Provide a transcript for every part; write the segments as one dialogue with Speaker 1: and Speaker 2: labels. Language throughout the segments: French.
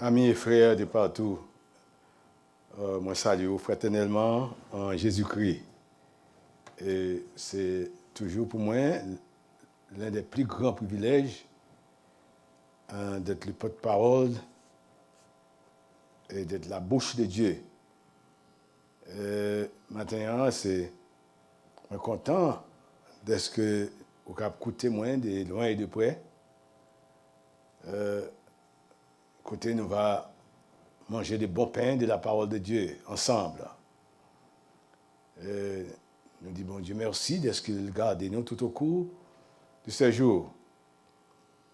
Speaker 1: Amis et frères de partout, moi salue fraternellement en Jésus-Christ. Et c'est toujours pour moi l'un des plus grands privilèges d'être le porte-parole et d'être la bouche de Dieu. Maintenant, c'est content d'être que vous avez écouté moi de loin et de près. Côté, nous va manger des bons pains de la parole de Dieu ensemble. Nous disons, bon Dieu, merci de ce qu'il garde nous tout au cours de ce jour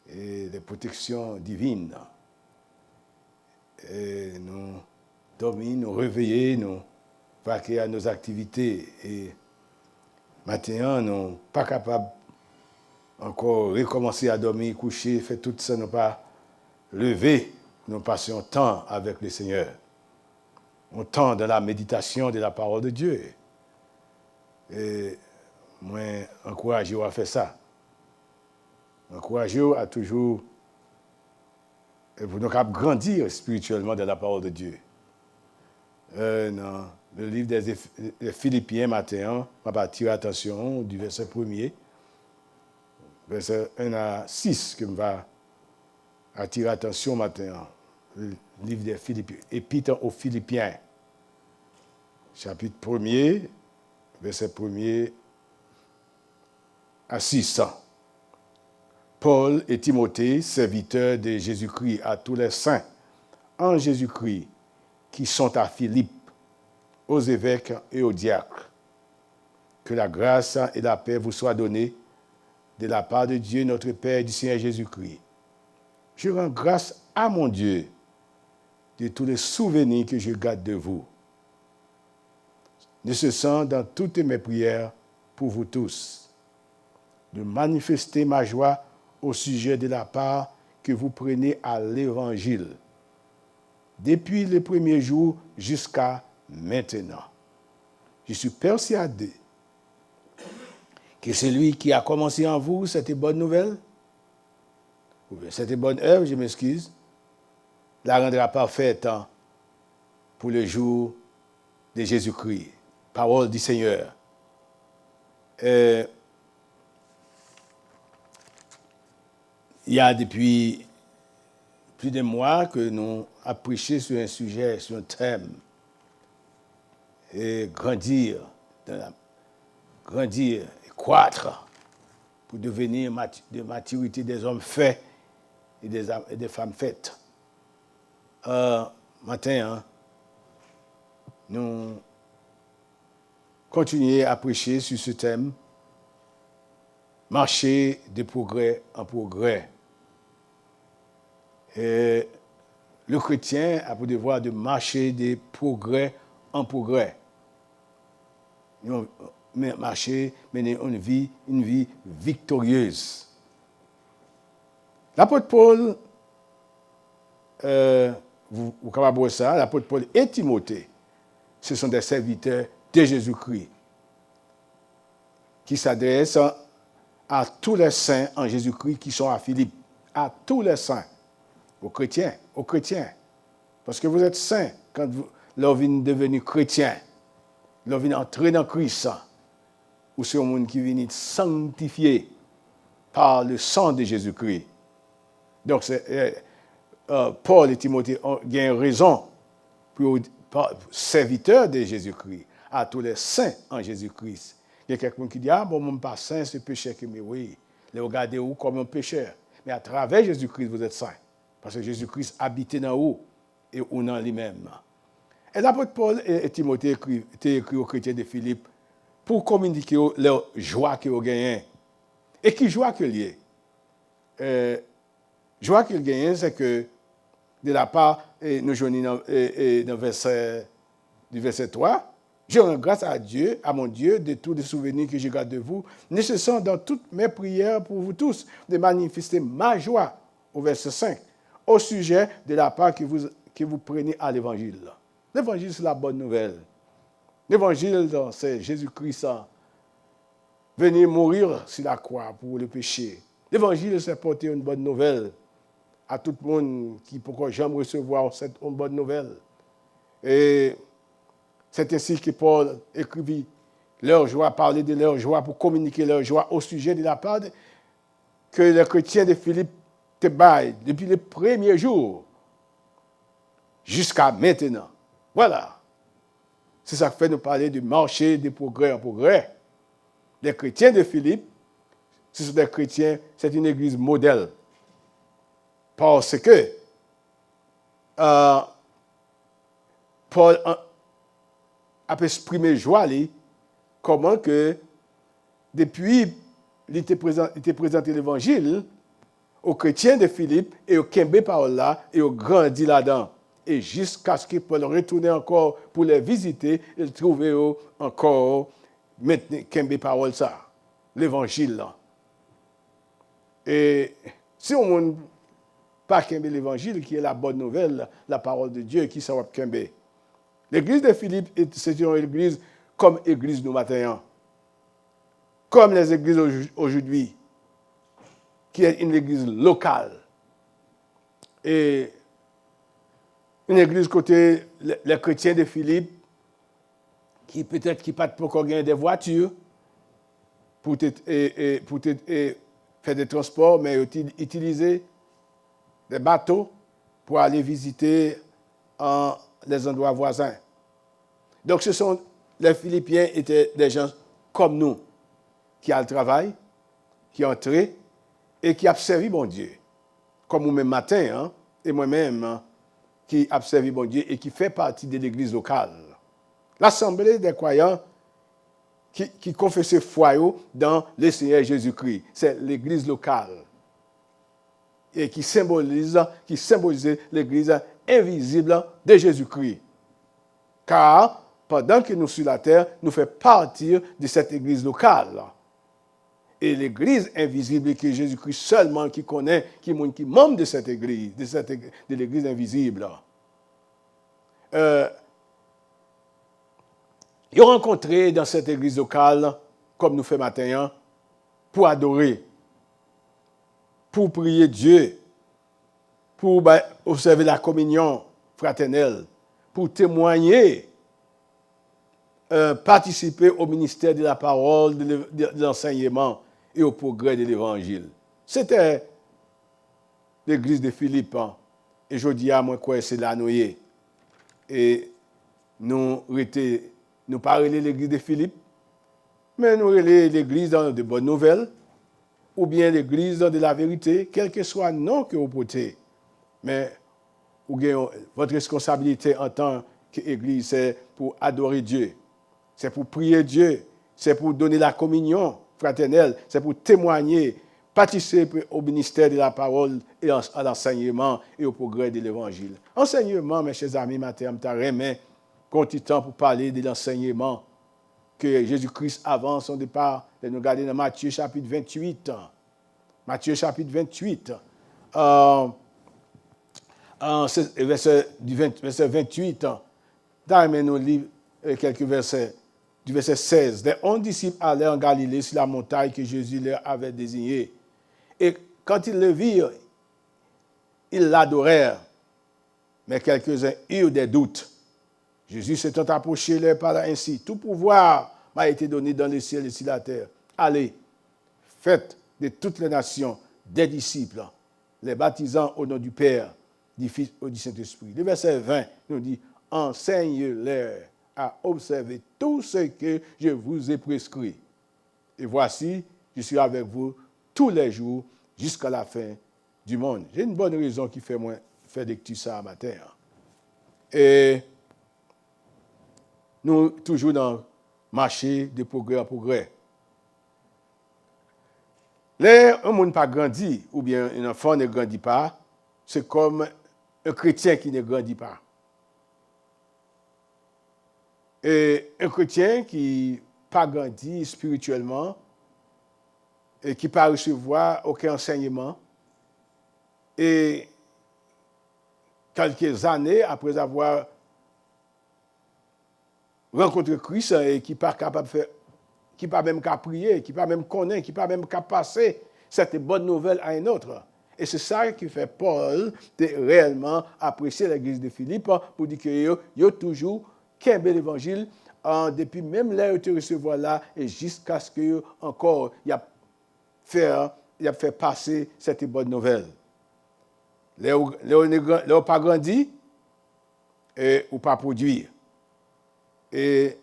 Speaker 1: et des protections divines. Et nous dormir, nous réveiller, nous vaquer à nos activités. Et maintenant, nous ne sommes pas capables encore de recommencer à dormir, coucher, faire tout ça, nous pas lever. Nous passions temps avec le Seigneur. Un temps dans la méditation de la parole de Dieu. Et moi, encouragez-vous à faire ça. Encouragez-vous à toujours pour grandir spirituellement dans la parole de Dieu. Dans le livre des Philippiens matin, on va attirer attention du verset 1er, verset 1 à 6, que je vais attirer attention matin. Le livre des Philippiens, Épître aux Philippiens, chapitre 1er, verset 1er à 6. Paul et Timothée, serviteurs de Jésus-Christ, à tous les saints en Jésus-Christ qui sont à Philippe, aux évêques et aux diacres. Que la grâce et la paix vous soient données de la part de Dieu, notre Père et du Seigneur Jésus-Christ. Je rends grâce à mon Dieu de tous les souvenirs que je garde de vous. De ce sens, dans toutes mes prières pour vous tous, de manifester ma joie au sujet de la part que vous prenez à l'Évangile, depuis le premier jour jusqu'à maintenant. Je suis persuadé que celui qui a commencé en vous cette bonne nouvelle, ou bien cette bonne œuvre, je m'excuse, la rendra parfaite pour le jour de Jésus-Christ. Parole du Seigneur. Il y a depuis plus de mois que nous avons prêché sur un sujet, sur un thème. Et grandir, et croître pour devenir de maturité des hommes faits et des femmes faites. Matin, nous continuons à prêcher sur ce thème, marcher de progrès en progrès. Et le chrétien a pour devoir de marcher de progrès en progrès. Marcher, mener une vie victorieuse. L'apôtre Paul, vous capable voir ça, l'apôtre Paul et Timothée, ce sont des serviteurs de Jésus-Christ qui s'adressent à tous les saints en Jésus-Christ qui sont à Philippe, à tous les saints, aux chrétiens. Parce que vous êtes saints quand vous venez devenir chrétien, vous venez entrer dans Christ, ou c'est un monde qui vient sanctifié par le sang de Jésus-Christ. Donc, Paul et Timothée ont raison pour serviteurs de Jésus-Christ, à tous les saints en Jésus-Christ. Il y a quelqu'un qui dit, bon, mon pas saint, c'est péché que mais oui. Les regardez vous comme un pécheur. Mais à travers Jésus-Christ, vous êtes saint. Parce que Jésus-Christ habite dans vous et ou dans lui-même. Et l'apôtre Paul et Timothée écrit aux chrétiens de Philippe pour communiquer leur joie qu'ils ont gagnée. Et qui joie qu'il y ait. Joie qu'il gagne, c'est que de la part, nous joignons dans le verset 3, je rends grâce à Dieu, à mon Dieu, de tous les souvenirs que je garde de vous, nécessaire dans toutes mes prières pour vous tous, de manifester ma joie, au verset 5, au sujet de la part que vous prenez à l'Évangile. L'Évangile, c'est la bonne nouvelle. L'Évangile, c'est Jésus-Christ venir mourir sur la croix pour le péché. L'Évangile, c'est porter une bonne nouvelle à tout le monde qui pourquoi j'aime recevoir cette bonne nouvelle. Et c'est ainsi que Paul écrivit leur joie, parler de leur joie pour communiquer leur joie au sujet de la part que les chrétiens de Philippe te baillent depuis les premiers jours jusqu'à maintenant. Voilà. C'est ça qui fait nous parler du marché de progrès en progrès. Les chrétiens de Philippe, ce sont des chrétiens, c'est une église modèle. Parce que Paul a exprimé joie, comment que depuis il était présenté l'évangile aux chrétiens de Philippe et aux Kembe par là et aux grandis là-dedans. Et jusqu'à ce que Paul retourne encore pour les visiter, il trouvait encore maintenant Kembe parole ça, l'évangile là. Et si on ne pas Kembe l'évangile, qui est la bonne nouvelle, la parole de Dieu, qui s'en va Kembe. L'église de Philippe, c'est une église comme l'église nous matin, comme les églises aujourd'hui, qui est une église locale. Et une église côté les chrétiens de Philippe, qui peut-être qui pas pour gagner des voitures, pour faire des transports, mais utiliser des bateaux pour aller visiter les endroits voisins. Donc, les Philippiens étaient des gens comme nous, qui ont le travail, qui ont entré et qui ont servi bon Dieu. Comme nous-mêmes matin, et moi-même, qui ont servi bon Dieu et qui fait partie de l'église locale. L'assemblée des croyants qui confessaient foi dans le Seigneur Jésus-Christ. C'est l'église locale. Et qui symbolise l'église invisible de Jésus-Christ. Car, pendant que nous sommes sur la terre, nous faisons partie de cette église locale. Et l'église invisible que Jésus-Christ seulement qui connaît, qui est membre de cette église, de l'église invisible. Ils ont rencontré dans cette église locale, comme nous faisons matin, pour adorer, pour prier Dieu, pour observer la communion fraternelle, pour témoigner, participer au ministère de la parole, de l'enseignement et au progrès de l'évangile. C'était l'église de Philippe. Et je dis à moi quoi c'est la noyer. Et nous parlons de l'église de Philippe, mais nous relais l'église dans de bonnes nouvelles, ou bien l'église de la vérité, quel que soit le nom que vous portez. Mais votre responsabilité en tant qu'église, c'est pour adorer Dieu, c'est pour prier Dieu, c'est pour donner la communion fraternelle, c'est pour témoigner, participer au ministère de la parole et à l'enseignement et au progrès de l'évangile. Enseignement, mes chers amis, matin, je remets petit temps pour parler de l'enseignement que Jésus-Christ avant son départ. Nous regardons dans Matthieu chapitre 28. Matthieu chapitre 28. Verset 28. Dans nous livre quelques versets. Du verset 16. Les 11 disciples allaient en Galilée sur la montagne que Jésus leur avait désignée. Et quand ils le virent, ils l'adorèrent. Mais quelques-uns eurent des doutes. Jésus s'étant approché leur parla ainsi. Tout pouvoir m'a été donné dans le ciel et sur la terre. Allez, faites de toutes les nations des disciples, les baptisant au nom du Père, du Fils et du Saint-Esprit. Le verset 20 nous dit, enseigne-leur à observer tout ce que je vous ai prescrit. Et voici, je suis avec vous tous les jours jusqu'à la fin du monde. J'ai une bonne raison qui fait moi faire lecture ça matin. Et nous, toujours dans le marché de progrès en progrès. Là, un monde pas grandi, ou bien un enfant ne grandit pas, c'est comme un chrétien qui ne grandit pas. Et un chrétien qui pas grandi spirituellement et qui pas recevoir aucun enseignement, et quelques années après avoir rencontré Christ et qui pas capable de faire, qui pas même qu'à prier, qui pas même connaître, qui pas même qu'à passer cette bonne nouvelle à un autre. Et c'est ça qui fait Paul de réellement apprécier l'église de Philippe pour dire que yo toujours qu'un l'évangile depuis même là où tu recevoir là et jusqu'à ce que encore il a fait passer cette bonne nouvelle. Là pas grandi et ou pas produire et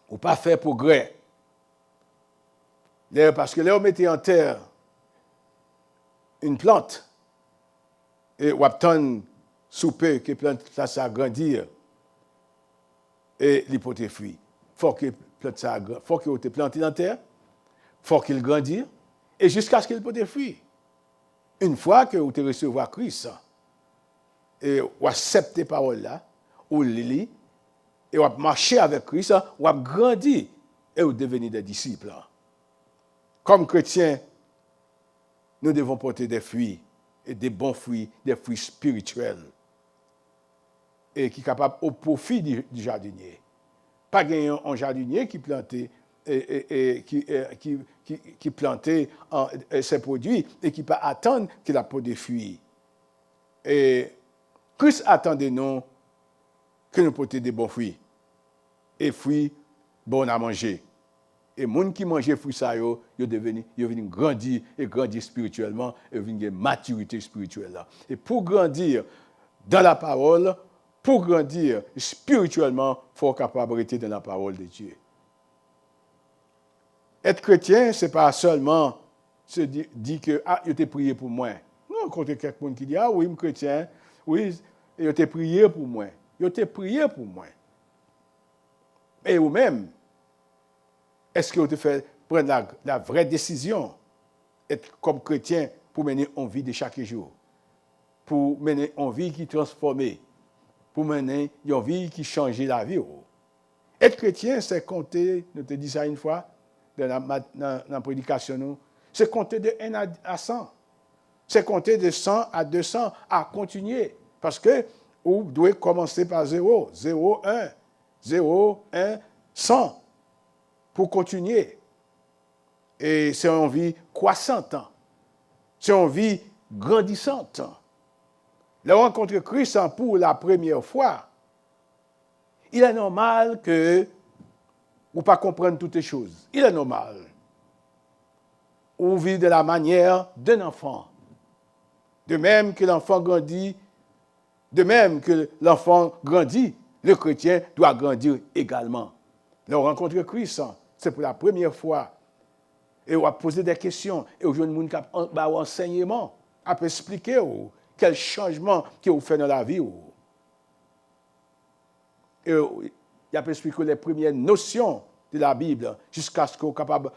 Speaker 1: ou pas faire progrès. Parce que là on mettait en terre une plante et on attend souper que plante ça grandir et il porte fruit. Faut que plante ça faut que te planté dans terre, faut qu'il grandisse et jusqu'à ce qu'il porte fruit. Une fois que vous te recevoir Christ et vous acceptez parole là, ou lit et vous marcher avec Christ, vous grandir et vous devenez des disciples. Comme chrétiens, nous devons porter des fruits, et des bons fruits, des fruits spirituels, et qui sont capables au profit du jardinier. Pas un jardinier qui plantait qui plantait ses produits et qui peut attendre qu'il a pour des fruits. Et Christ attend de nous que nous portions des bons fruits. Et fruits bons à manger. Et les gens qui mangent des fruits, ils deviennent grandir et grandir spirituellement et deviennent maturité spirituelle. Et pour grandir dans la parole, pour grandir spirituellement, il faut être capable d'être dans la parole de Dieu. Être chrétien, ce n'est pas seulement se dire que « il t'a prié pour moi ». Non, quand il y a quelqu'un qui dit « Ah oui, je suis chrétien, oui, il t'a prié pour moi ». Il t'a prié pour moi. Et vous-même, est-ce que vous te faites prendre la vraie décision, être comme chrétien, pour mener une vie de chaque jour, pour mener une vie qui transforme, pour mener une vie qui change la vie. Être chrétien, c'est compter, nous te dit ça une fois, dans la prédication, c'est compter de 1 à 100. C'est compter de 100 à 200 à continuer. Parce que vous devez commencer par 0, 0, 1, 0, 1, 100 pour continuer. Et c'est une vie croissante. C'est une vie grandissante. La rencontre Christ pour la première fois, il est normal que vous ne pas comprendre toutes les choses. Il est normal. Vous vivez de la manière d'un enfant. De même que l'enfant grandit, le chrétien doit grandir également. La rencontre Christ, c'est pour la première fois. Et on va poser des questions. Et aujourd'hui, on va enseignement, à expliquer quel changement que vous faites dans la vie. Et il a expliqué les premières notions de la Bible jusqu'à ce qu'on soit capable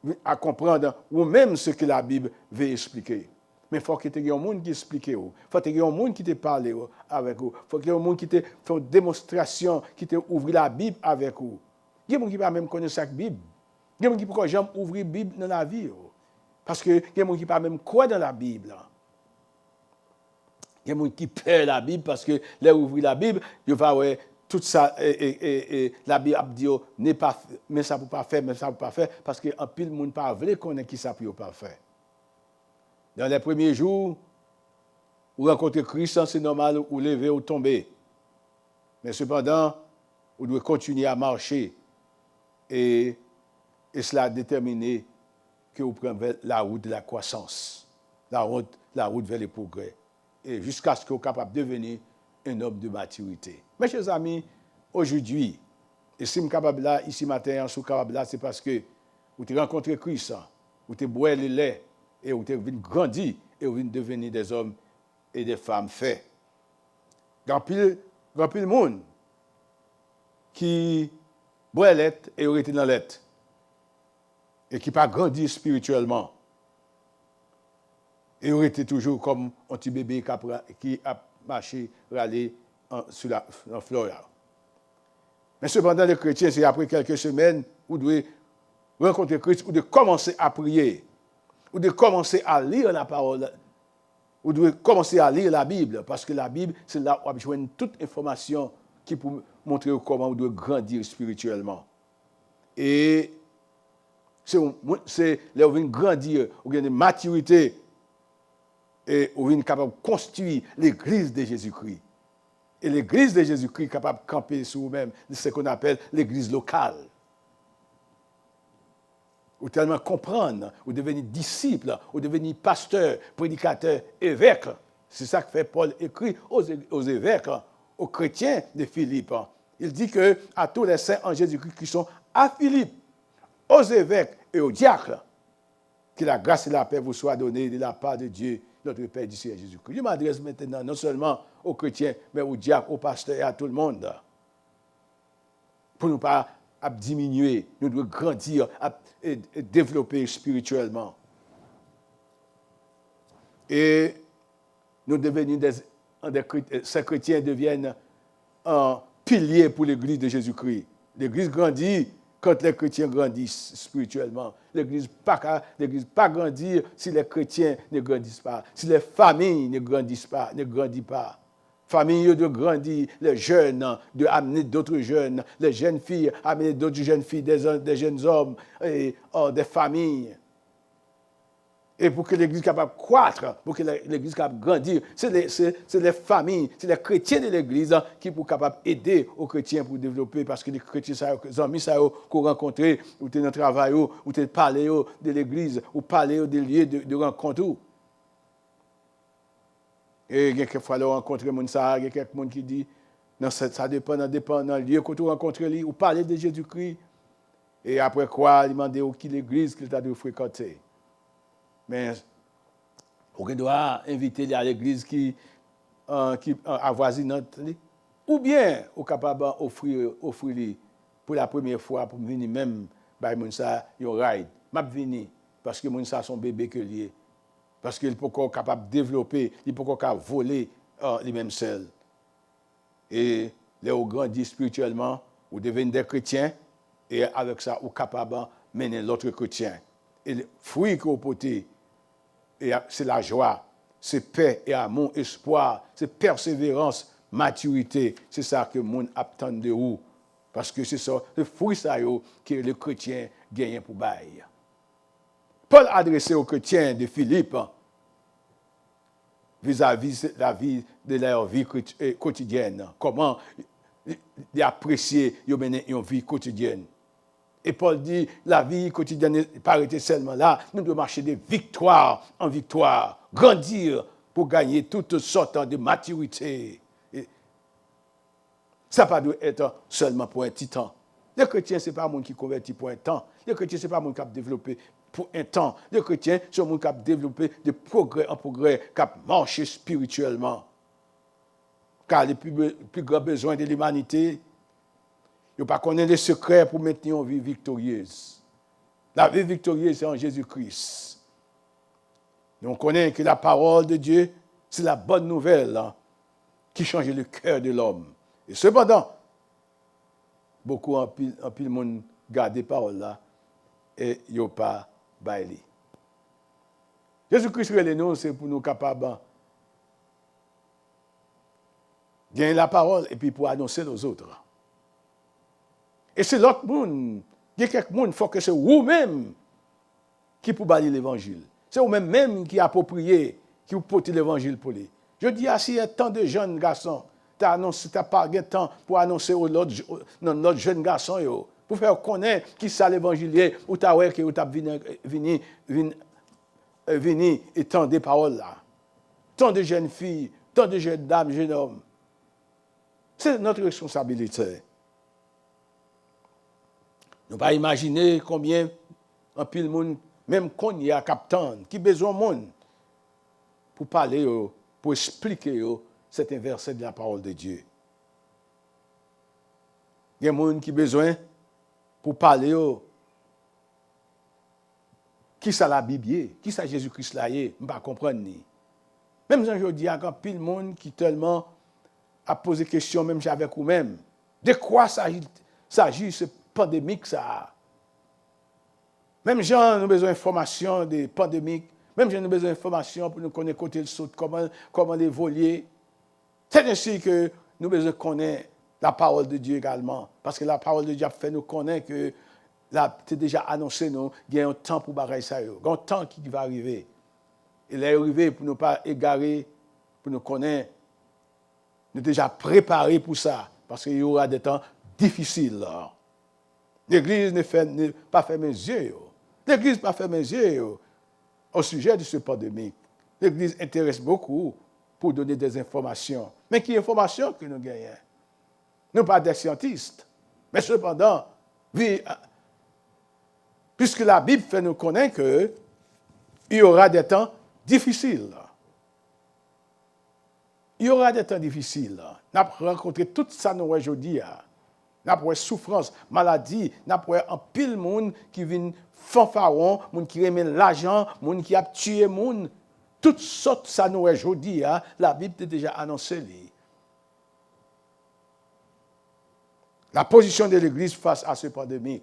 Speaker 1: de comprendre ou même ce que la Bible veut expliquer. Mais il faut qu'il y ait un monde qui explique. Il faut qu'il y ait un monde qui te parle avec vous. Il faut qu'il y ait un monde qui te fait une démonstration, qui te ouvre la Bible avec vous. Il y a des gens qui ne peuvent même connaître cette Bible. Il y a des gens qui ne peuvent jamais ouvrir la Bible dans la vie. Parce que il y a des gens qui ne peuvent même croire dans la Bible. Il y a des gens qui perdent la Bible parce que là où ouvrir la Bible, ils vont voir tout ça et la Bible dit n'est pas mais ça ne peut pas faire, mais ça ne peut pas faire parce qu'un pile monde pas veut connaître qui ça peut pas faire. Dans les premiers jours, vous rencontrez Christ, c'est normal, vous levez ou tomber. Mais cependant, vous devez continuer à marcher et cela détermine que vous prenez la route de la croissance, la route vers le progrès, et jusqu'à ce que vous soyez capable de devenir un homme de maturité. Mes chers amis, aujourd'hui, et si je suis capable là, ici matin, je suis capable là, c'est parce que vous avez rencontré Christ, vous avez boire le lait, et vous avez grandi, et vous avez devenu des hommes et des femmes faits. Grand pile monde qui boit le lait et vous été dans le lait, et qui n'a pas grandi spirituellement. Et vous été toujours comme un petit bébé qui a marché, râlé sur la fleur. Mais cependant, les chrétiens, c'est après quelques semaines, vous devez rencontrer Christ, vous devez commencer à prier, vous devez commencer à lire la parole, vous devez commencer à lire la Bible, parce que la Bible, c'est là où vous avez toute information qui peut montrer comment vous devez grandir spirituellement. Et c'est là où vous grandir, vous avez une maturité et on est capable de construire l'église de Jésus-Christ. Et l'église de Jésus-Christ est capable de camper sur vous-même, c'est ce qu'on appelle l'église locale. Ou tellement comprendre, ou devenir disciple, ou devenir pasteur, prédicateur, évêque. C'est ça que fait Paul écrit aux évêques, aux chrétiens de Philippe. Il dit que à tous les saints en Jésus-Christ qui sont à Philippe, aux évêques et aux diacres, que la grâce et la paix vous soient données de la part de Dieu, notre Père du Seigneur Jésus-Christ. Je m'adresse maintenant non seulement aux chrétiens, mais aux diacres, aux pasteurs et à tout le monde. Pour ne pas diminuer, nous devons grandir et développer spirituellement. Et nous devenons ces chrétiens deviennent un pilier pour l'Église de Jésus-Christ. L'Église grandit quand les chrétiens grandissent spirituellement. L'Église pas grandir si les chrétiens ne grandissent pas, si les familles ne grandissent pas, ne grandissent pas. Famille de grandir, les jeunes, de amener d'autres jeunes, les jeunes filles, amener d'autres jeunes filles, des jeunes hommes, et, des familles. Et pour que l'Église soit capable de croître, pour que l'Église soit capable de grandir, c'est les familles, c'est les chrétiens de l'Église qui sont capables d'aider aux chrétiens pour développer, parce que les chrétiens, les amis qu'on rencontre, ou tu es dans le travail, ou tu parles de l'Église, ou parler des lieux de rencontre. Et il y a quelquefois, on rencontre les gens, il y a quelqu'un qui dit, non, ça dépend dans le lieu que tu rencontres, ou parler de Jésus-Christ. Et après quoi, demander qui l'Église qu'il t'a dû fréquenter. Mais on doit inviter à l'église qui avoisine, ou bien on est capable d'offrir pour la première fois pour venir même par Mounsa yon ride. M'a venir parce que Mounsa son bébé que lié. Parce qu'il peut encore capable de développer, il peut encore voler les mêmes seuls. Et les on grandit spirituellement, ou devenir des chrétiens et avec ça on est capable de mener l'autre chrétien. Et le fruit qu'on porte, c'est la joie, c'est paix et amour, espoir, c'est persévérance, maturité. C'est ça que le monde attend de vous. Parce que c'est ça, le fruit ça que le chrétien gagne pour bailler. Paul adressé aux chrétiens de Philippe vis-à-vis de la vie de leur vie quotidienne. Comment ils apprécier mener une vie quotidienne. Et Paul dit, la vie quotidienne n'est pas arrêtée seulement là. Nous devons marcher de victoire en victoire, grandir pour gagner toutes sortes de maturité. Et ça ne doit pas être seulement pour un petit temps. Les chrétiens, ce n'est pas un monde qui convertit pour un temps. Les chrétiens, ce n'est pas un monde qui a développé pour un temps. Les chrétiens, c'est un monde qui a développé de progrès en progrès, qui a marché spirituellement. Car les plus grands besoins de l'humanité, il ne pas connaître les secrets pour maintenir une vie victorieuse. La vie victorieuse, c'est en Jésus-Christ. Nous connaissons que la parole de Dieu, c'est la bonne nouvelle qui change le cœur de l'homme. Et cependant, beaucoup en pile monde gardent des paroles là et ils n'ont pas baillé. Jésus-Christ, c'est pour nous capables de gagner la parole et puis pour annoncer aux autres. Et c'est l'autre monde. Il y a quelques monde, il faut que c'est vous-même qui pour balayer l'évangile. C'est vous-même qui approprié, qui vous portez l'évangile pour lui. Je dis, s'il y a tant de jeunes garçons, tu n'as pas de temps pour annoncer aux autres jeunes garçons, pour faire connaître qui ça l'évangile, ou tu as que tu as venu et tant de paroles là. Tant de jeunes filles, tant de jeunes dames, jeunes hommes. C'est notre responsabilité. Nous ne pouvons pas imaginer combien un pile de monde, même qu'on y a captain, qui a besoin de monde pour parler, pour expliquer cet verset de la parole de Dieu. Il y a des gens qui ont besoin pour parler, qui ça la Bible, qui ça Jésus-Christ là, je ne peux pas comprendre. Même aujourd'hui, il y a un pile de monde qui tellement a posé des questions, même avec vous-même. De quoi s'agit ce pandémique ça? Même gens nous besoin d'informations des pandémiques, même gens nous besoin d'informations pour nous connaître côté le saut, comment les voler. C'est ainsi que nous besoin connaître la parole de Dieu également, parce que la parole de Dieu a fait nous connaître que là, c'est déjà annoncé nous, il y a un temps pour bagaille ça, il y a un temps qui va arriver. Il est arrivé pour ne pas égarer, pour nous connaître. Nous déjà préparés pour ça, parce qu'il y aura des temps difficiles. L'Église n'est pas fermée les yeux. L'Église n'a pas fermé les yeux au sujet de ce pandémie. L'Église intéresse beaucoup pour donner des informations. Mais quelle information que nous gagnons? Nous pas des scientistes. Mais cependant, puisque la Bible fait nous connaître qu'il y aura des temps difficiles. Il y aura des temps difficiles. Nous avons rencontré tout ça nous aujourd'hui. Nous avons souffrance, maladie, nous avons un pile de monde qui vient fanfaron, monde qui remet l'argent, monde qui a tué monde. Toutes sortes ça nous aujourd'hui. La Bible a déjà annoncé. La position de l'Église face à ce pandémie.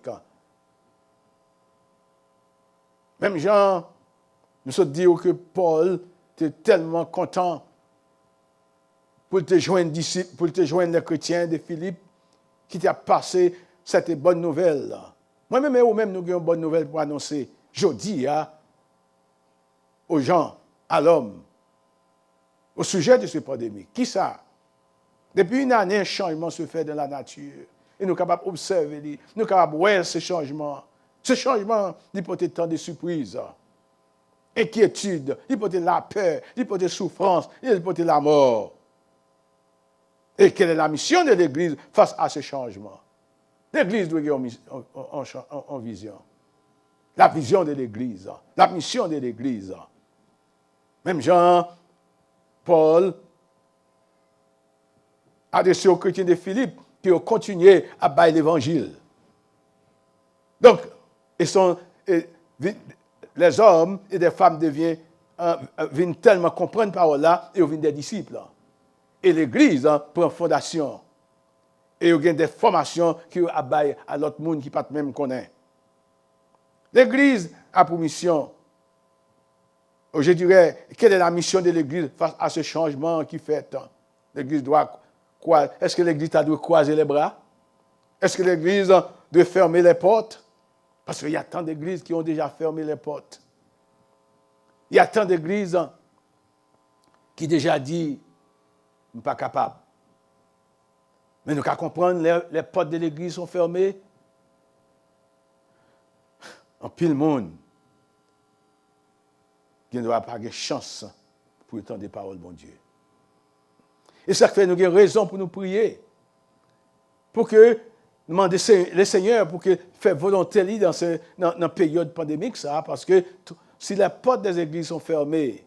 Speaker 1: Même Jean, nous sommes dit que Paul était tellement content pour te joindre disciples, pour te joindre les chrétiens de Philippe, qui t'a passé cette bonne nouvelle. Moi-même et vous-même, nous avons une bonne nouvelle pour annoncer. Je dis aux gens, à l'homme, au sujet de ce pandémie. Qui ça? Depuis une année, un changement se fait dans la nature. Et nous sommes capables d'observer, nous sommes capables de voir ce changement. Ce changement, il peut être tant de surprises, inquiétude, il peut être la peur, il peut être souffrance, il peut être la mort. Et quelle est la mission de l'Église face à ce changement? L'Église doit avoir en vision. La vision de l'Église, la mission de l'Église. Même Jean, Paul, adressé aux chrétiens de Philippe, qui ont continué à bailler l'Évangile. Donc, les hommes et les femmes viennent tellement comprendre la parole là et ils viennent des disciples. Et l'Église prend fondation. Et il y a des formations qui abaillent à l'autre monde qui ne pas même connaît. L'Église a pour mission. Je dirais, quelle est la mission de l'Église face à ce changement qui fait? L'Église doit croiser. Est-ce que l'Église doit croiser les bras? Est-ce que l'Église doit fermer les portes? Parce qu'il y a tant d'églises qui ont déjà fermé les portes. Il y a tant d'églises qui ont déjà dit, nous ne sommes pas capables. Mais nous devons comprendre, les portes de l'église sont fermées. En pile monde, qui ne doit pas avoir de chance pour entendre des paroles de mon Dieu. Et ça fait nous avons raison pour nous prier. Pour que nous demandons le Seigneur pour qu'il fasse volonté dans la période pandémique, ça, parce que si les portes des églises sont fermées,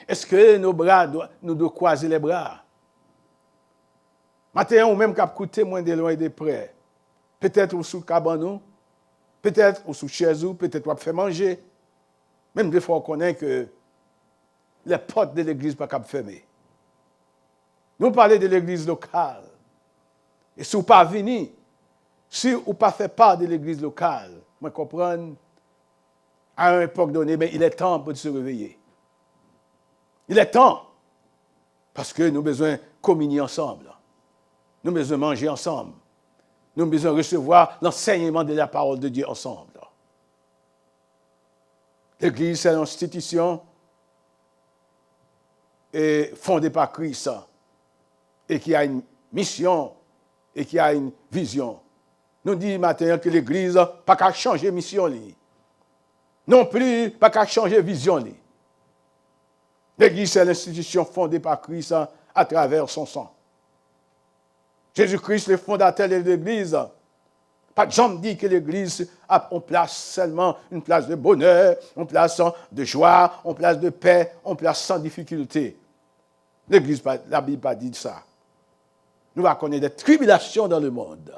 Speaker 1: est-ce que nous devons croiser les bras? Maintenant, ou même qu'à écouter moins de loin et de près. Peut-être ou sous cabanon, peut-être ou sous chaise, peut-être ou fait manger. Même des fois, on connaît que les portes de l'église ne sont pas fermées. Nous parlons de l'église locale. Et si vous ne pas venir, si vous ne pas fait part de l'église locale, moi comprends, à une époque donnée, mais il est temps pour se réveiller. Il est temps. Parce que nous avons besoin de communier ensemble. Nous avons besoin de manger ensemble. Nous avons besoin de recevoir l'enseignement de la parole de Dieu ensemble. L'Église, c'est l'institution fondée par Christ et qui a une mission et qui a une vision. Nous disons maintenant que l'Église n'a pas qu'à changer mission. Non plus, pas qu'à changer vision. L'Église, c'est l'institution fondée par Christ à travers son sang. Jésus-Christ, le fondateur de l'Église, pas de gens dit que l'Église a en place seulement une place de bonheur, une place de joie, une place de paix, une place sans difficulté. L'Église, la Bible n'a pas dit ça. Nous allons connaître des tribulations dans le monde.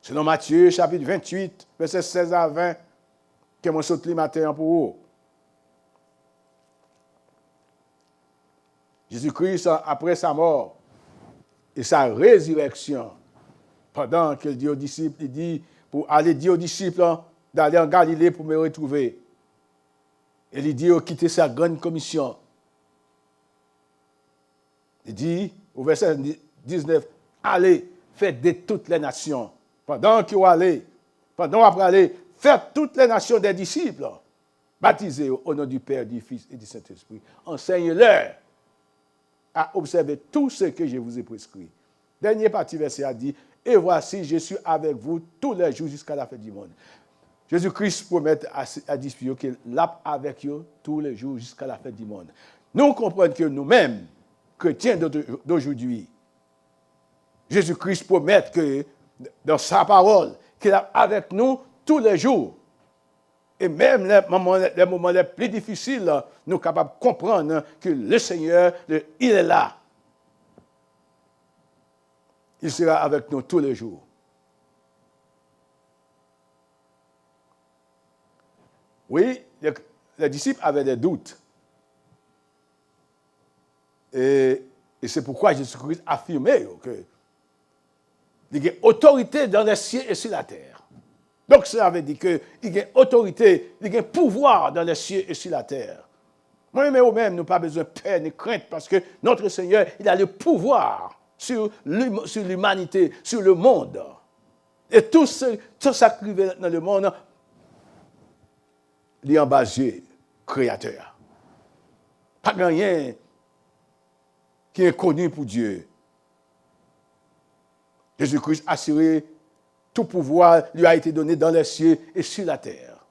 Speaker 1: Selon Matthieu, chapitre 28, versets 16 à 20, que moi saute le matin pour vous. Jésus-Christ, après sa mort et sa résurrection, pendant qu'il dit aux disciples, il dit, pour aller dire aux disciples d'aller en Galilée pour me retrouver. Et il dit, quitter sa grande commission. Il dit, au verset 19, allez, faites de toutes les nations. Pendant qu'il allait, pendant après aller, faites toutes les nations des disciples. baptisés au nom du Père, du Fils et du Saint-Esprit. Enseignez-leur à observer tout ce que je vous ai prescrit. Dernier partie verset a dit, et voici, je suis avec vous tous les jours jusqu'à la fin du monde. Jésus-Christ promet à disciples qu'il est avec eux tous les jours jusqu'à la fin du monde. Nous comprenons que nous-mêmes, chrétiens d'aujourd'hui, Jésus-Christ promet que dans sa parole, qu'il est avec nous tous les jours. Et même les moments les plus difficiles, nous sommes capables de comprendre que le Seigneur, il est là. Il sera avec nous tous les jours. Oui, les disciples avaient des doutes. Et c'est pourquoi Jésus-Christ affirmait qu'il y a autorité dans les cieux et sur la terre. Donc, ça veut dire qu'il y a autorité, il y a pouvoir dans les cieux et sur la terre. Moi-même et vous-même, nous n'avons pas besoin de peur ni crainte parce que notre Seigneur, il a le pouvoir sur l'humanité, sur le monde. Et tout ça qui arrive dans le monde, il est en basé créateur. Pas rien qui est connu pour Dieu. Jésus-Christ a assuré tout pouvoir lui a été donné dans les cieux et sur la terre.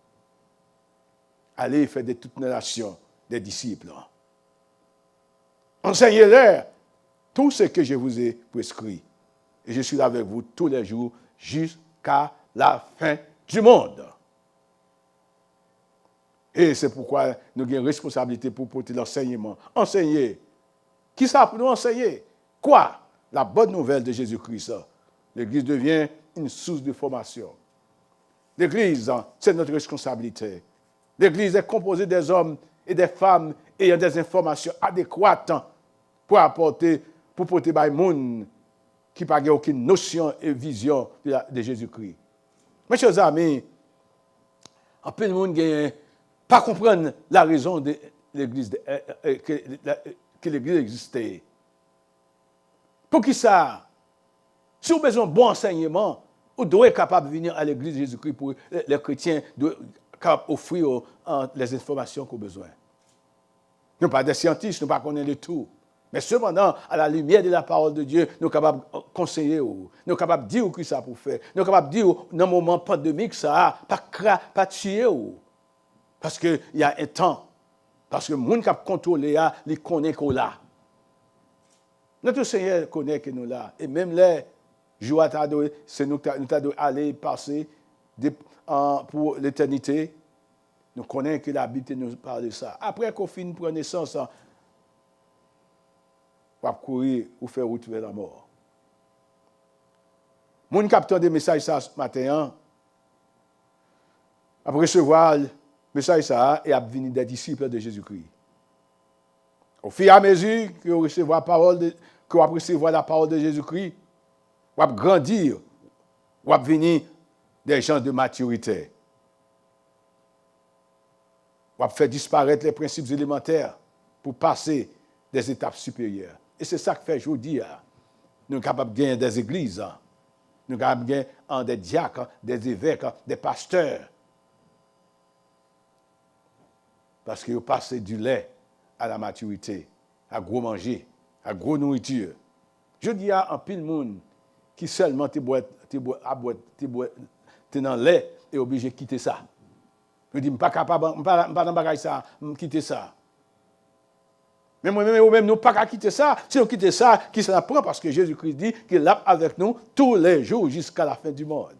Speaker 1: Allez faire de toutes les nations des disciples. Enseignez-leur tout ce que je vous ai prescrit. Et je suis là avec vous tous les jours jusqu'à la fin du monde. Et c'est pourquoi nous avons une responsabilité pour porter l'enseignement. Enseigner. Qui ça pour nous enseigner? Quoi? La bonne nouvelle de Jésus-Christ. L'Église devient une source de formation. L'Église, c'est notre responsabilité. L'Église est composée des hommes et des femmes ayant des informations adéquates pour porter par monde qui n'a aucune notion et vision de Jésus-Christ. Mes chers amis, en peu de monde ne pas comprendre la raison de l'Église, que l'Église existait. Pour qui ça? Si vous avez besoin de bon enseignement, vous devez être capable de venir à l'Église de Jésus-Christ pour les chrétiens offrir les informations qu'on a besoin. Nous ne sommes pas des scientifiques, nous ne connaissons pas le tout. Mais cependant, à la lumière de la parole de Dieu, nous sommes capables de conseiller, nous sommes capables de dire ce que ça pour faire. Nous sommes capables de dire, dans un moment pandémique, ça pas tuer. Parce qu'il y a un temps. Parce que le monde qui a contrôlé, il connaît qu'on là. Notre Seigneur connaît que nous là. Et même les jours à c'est nous qui aller passer pour l'éternité. Nous connaissons que la Bible nous parle de ça. Après qu'on finit prendre naissance, on va courir ou faire route vers la mort. Mon capteur des messages ça ce matin, après recevoir le message ça et à venir des disciples de Jésus-Christ. Au fur et à mesure que vous recevez la parole de Jésus-Christ, vous allez grandir, vous allez venir des gens de maturité. Vous allez faire disparaître les principes élémentaires pour passer des étapes supérieures. Et c'est ça que fait aujourd'hui. Nous sommes capables de gagner des églises. Nous sommes capables de gagner des diacres, des évêques, des pasteurs. Parce que vous passez du lait à la maturité, à gros manger, à gros nourriture. Je dis à un pile monde qui seulement te dans le lait et obligé de quitter ça. Je dis, je ne suis pas capable, je ne suis pas dans le ça, je quitter ça. Mais moi-même, nous ne pouvons pas quitter ça. Si on quitte ça, qui s'en apprend? Parce que Jésus-Christ dit qu'il est avec nous tous les jours jusqu'à la fin du monde.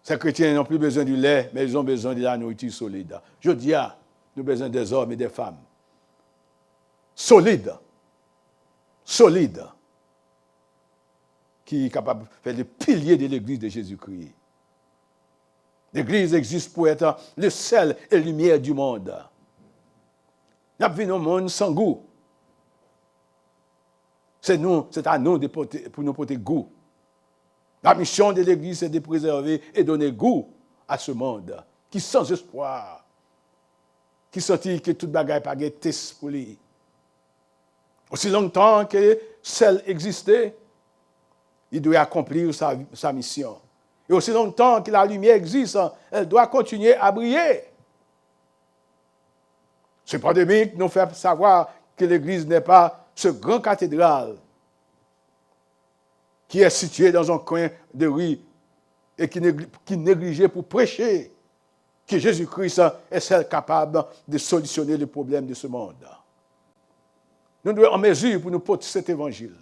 Speaker 1: Ces chrétiens n'ont plus besoin du lait, mais ils ont besoin de la nourriture solide. Je dis, nous avons besoin des hommes et des femmes solides, qui sont capables de faire le pilier de l'Église de Jésus-Christ. L'Église existe pour être le sel et la lumière du monde. Nous avons un monde sans goût. C'est à nous pour nous porter goût. La mission de l'Église, c'est de préserver et donner goût à ce monde qui sans espoir, qui sentit que toute bagaille pas de test pour lui. Aussi longtemps que celle existait, il doit accomplir sa mission. Et aussi longtemps que la lumière existe, elle doit continuer à briller. Ce pandémique nous fait savoir que l'Église n'est pas ce grand cathédrale qui est situé dans un coin de rue et qui négligeait pour prêcher que Jésus-Christ est seul capable de solutionner les problèmes de ce monde. Nous devons en mesure pour nous porter cet évangile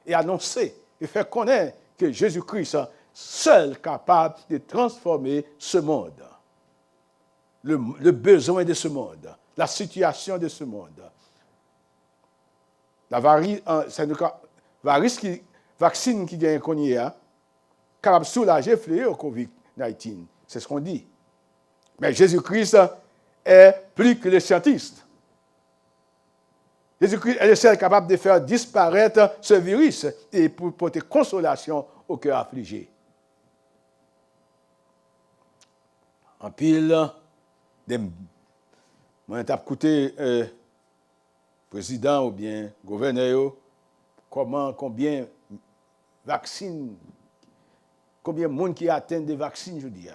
Speaker 1: et annoncer et faire connaître que Jésus-Christ est seul capable de transformer ce monde. Le besoin de ce monde, la situation de ce monde. La vaccine qui gagne qu'on y a, capable de soulager le fléau COVID-19. C'est ce qu'on dit. Mais Jésus-Christ est plus que le scientiste. Jésus-Christ est le seul capable de faire disparaître ce virus et pour porter consolation au cœur affligé. En pile, moi, j'ai écouté président ou bien gouverneur, combien de vaccins, combien de monde qui atteint des vaccins, je dis.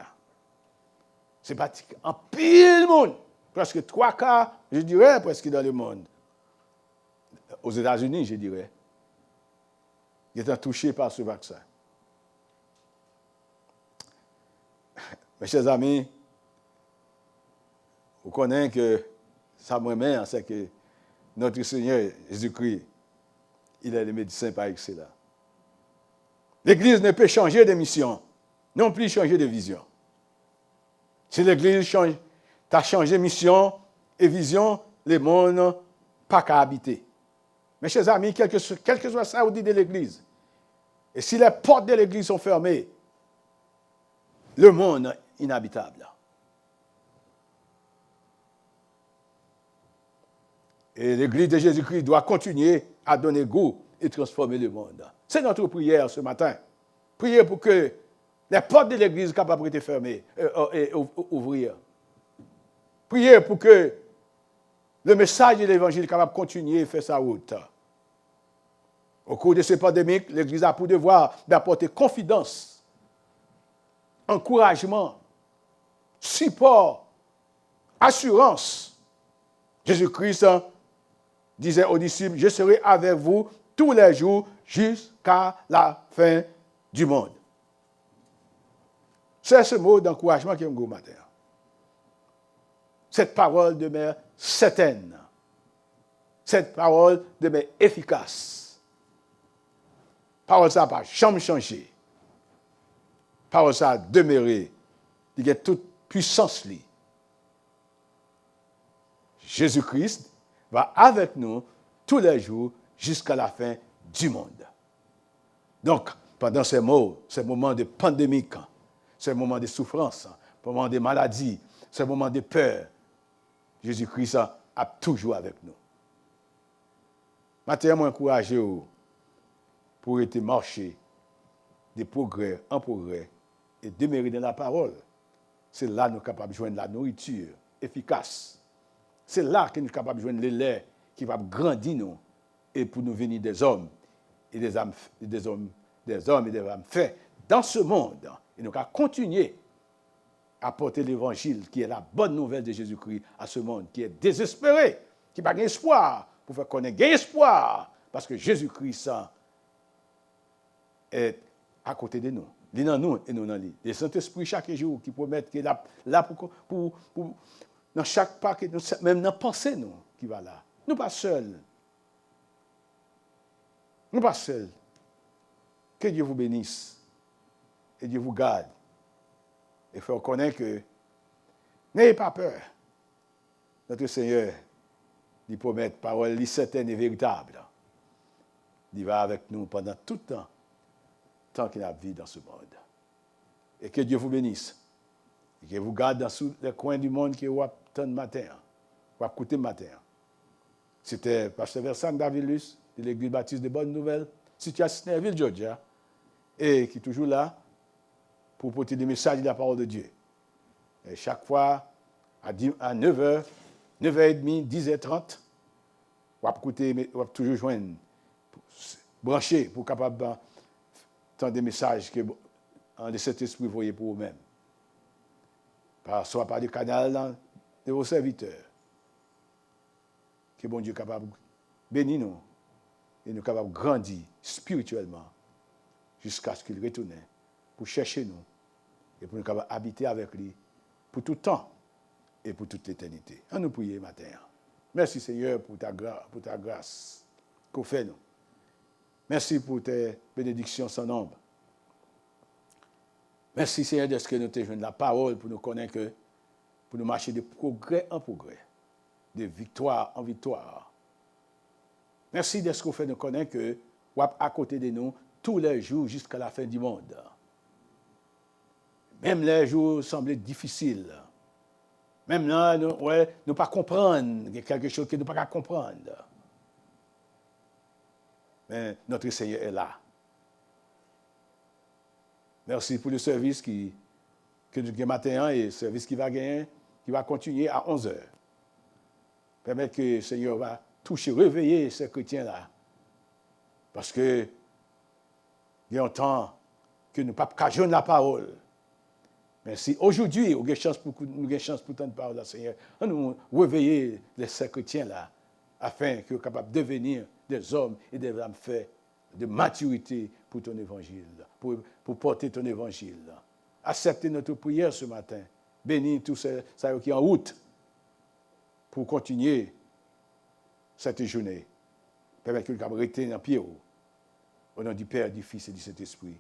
Speaker 1: C'est pratique. En pile monde, presque 3 cas, je dirais, presque dans le monde. Aux États-Unis, je dirais, ils étaient touchés par ce vaccin. Mes chers amis, vous connaissez que ça me remet, c'est que notre Seigneur Jésus-Christ, il est le médecin par excellence. L'Église ne peut changer de mission, non plus changer de vision. Si l'Église a changé de mission et vision, le monde n'a pas qu'à habiter. Mes chers amis, quel que soit ça, vous dites de l'Église, et si les portes de l'Église sont fermées, le monde est inhabitable. Et l'Église de Jésus-Christ doit continuer à donner goût et transformer le monde. C'est notre prière ce matin. Priez pour que les portes de l'Église soient capables d'être fermées et ouvrir. Priez pour que le message de l'Évangile soit capable de continuer à faire sa route. Au cours de cette pandémie, l'Église a pour devoir d'apporter confidence, encouragement, support, assurance. Jésus-Christ disait aux disciples, je serai avec vous tous les jours jusqu'à la fin du monde. C'est ce mot d'encouragement qui est un gros matin. Cette parole demeure certaine. Cette parole demeure efficace. Parole ça n'a pas jamais changé. Parole ça a demeuré. Il y a toute puissance liée. Jésus-Christ va avec nous tous les jours jusqu'à la fin du monde. Donc, pendant ces moments de pandémie, ces moments de souffrance, ces moments de maladie, ces moments de peur, Jésus-Christ a toujours avec nous. Maintenant, moi, encouragé pour être marcher de progrès en progrès et demeurer dans la parole. C'est là que nous sommes capables de joindre la nourriture efficace. C'est là que nous sommes capables de joindre le lait qui va grandir nous et pour nous venir des hommes et des hommes et des femmes faits dans ce monde. Et nous allons continuer à porter l'évangile qui est la bonne nouvelle de Jésus-Christ à ce monde qui est désespéré, qui n'a pas d'espoir pour faire connaître gain espoir parce que Jésus-Christ est à côté de nous. Il est dans nous et nous dans lui. Le Saint-Esprit chaque jour qui promet qu'il est là pour dans chaque pas, même dans la pensée, nous, qui va là. Nous pas seuls. Nous pas seuls. Que Dieu vous bénisse et Dieu vous garde. Et il faut reconnaître que n'ayez pas peur. Notre Seigneur, il promet parole certaine et véritable. Il va avec nous pendant tout le temps, tant qu'il a vie dans ce monde. Et que Dieu vous bénisse. Et que vous garde dans tous les coins du monde qui vous attendent matin, vous écouter matin. C'était Pasteur Versant Davilus de l'Église baptiste de Bonne Nouvelle, située à Snellville, Georgia, et qui est toujours là pour porter des messages de la parole de Dieu. Et chaque fois, à 9h, 9h30, 10h30, vous pouvez toujours joindre, brancher pour capable tant de messages que de cet esprit voyez pour vous-même. Soit par le canal de vos serviteurs. Que bon Dieu est capable de bénir nous et nous capable de grandir spirituellement jusqu'à ce qu'il retourne pour chercher nous et pour nous capables habiter avec lui pour tout temps et pour toute l'éternité. On nous prie matin. Merci Seigneur pour ta grâce qu'on fait nous. Merci pour tes bénédictions sans nombre. Merci Seigneur de ce que nous te jouons de la parole pour nous connaître que, pour nous marcher de progrès en progrès, de victoire en victoire. Merci de ce qu'on fait nous connaître que vous êtes à côté de nous tous les jours jusqu'à la fin du monde. Même les jours semblent difficiles. Même là, nous ne pas comprendre quelque chose que nous ne pouvons pas comprendre. Mais notre Seigneur est là. Merci pour le service que nous avons matin et le service qui va continuer à 11h. Permettre que le Seigneur va toucher, réveiller ces chrétiens-là. Parce que il y a un temps que nous ne pouvons pas joindre la parole. Mais si aujourd'hui, nous avons chance pour tant de parole, Seigneur, nous réveiller ces chrétiens-là afin qu'ils soient capables de devenir des hommes et des femmes faits de maturité pour ton évangile, pour porter ton évangile. Acceptez notre prière ce matin. Bénis tous ceux qui sont en route pour continuer cette journée. Permettez que nous puissions rester dans pied au nom du Père, du Fils et du Saint-Esprit.